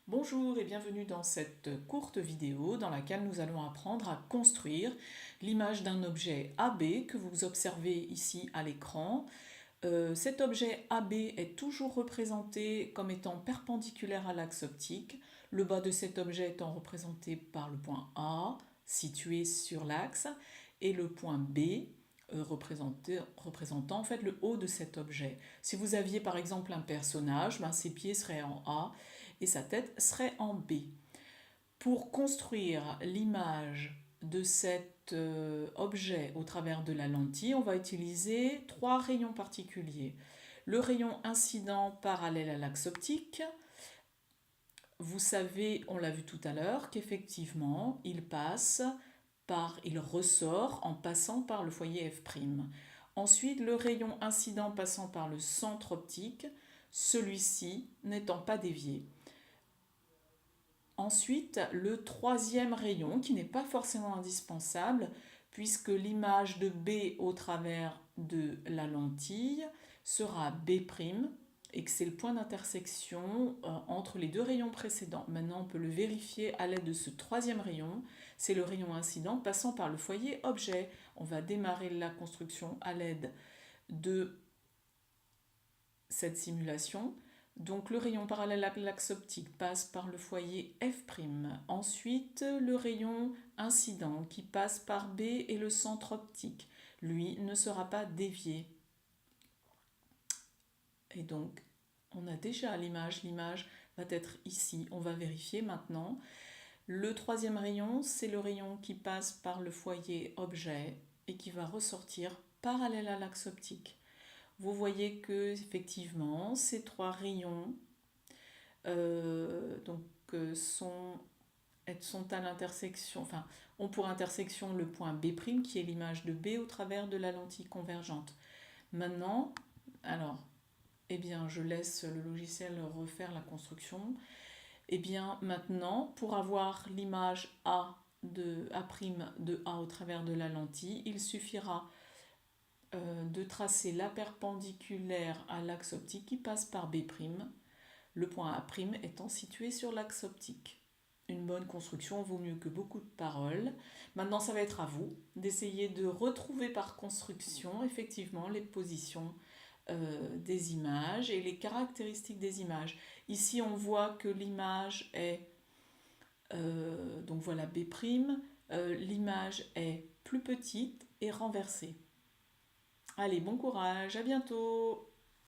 Bonjour et bienvenue dans cette courte vidéo dans laquelle nous allons apprendre à construire l'image d'un objet AB que vous observez ici à l'écran. Cet objet AB est toujours représenté comme étant perpendiculaire à l'axe optique, le bas de cet objet étant représenté par le point A situé sur l'axe et le point B représentant en fait le haut de cet objet. Si vous aviez par exemple un personnage, ses pieds seraient en A et sa tête serait en B. Pour construire l'image de cet objet au travers de la lentille, on va utiliser trois rayons particuliers. Le rayon incident parallèle à l'axe optique. Vous savez, on l'a vu tout à l'heure, qu'effectivement, il ressort en passant par le foyer F'. Ensuite, le rayon incident passant par le centre optique, celui-ci n'étant pas dévié. Ensuite, le troisième rayon, qui n'est pas forcément indispensable, puisque l'image de B au travers de la lentille sera B', et que c'est le point d'intersection entre les deux rayons précédents. Maintenant, on peut le vérifier à l'aide de ce troisième rayon. C'est le rayon incident passant par le foyer objet. On va démarrer la construction à l'aide de cette simulation. Donc le rayon parallèle à l'axe optique passe par le foyer F'. Ensuite, le rayon incident qui passe par B et le centre optique, lui, ne sera pas dévié. Et donc, on a déjà l'image va être ici. On va vérifier maintenant. Le troisième rayon, c'est le rayon qui passe par le foyer objet et qui va ressortir parallèle à l'axe optique. Vous voyez que effectivement ces trois rayons sont à l'intersection, ont pour intersection le point B' qui est l'image de B au travers de la lentille convergente. Maintenant, je laisse le logiciel refaire la construction. Maintenant, pour avoir l'image A de A' au travers de la lentille, il suffira de tracer la perpendiculaire à l'axe optique qui passe par B', le point A' étant situé sur l'axe optique. Une bonne construction vaut mieux que beaucoup de paroles. Maintenant, ça va être à vous d'essayer de retrouver par construction effectivement les positions des images et les caractéristiques des images. Ici, on voit que l'image est, donc voilà B', l'image est plus petite et renversée. Allez, bon courage, à bientôt!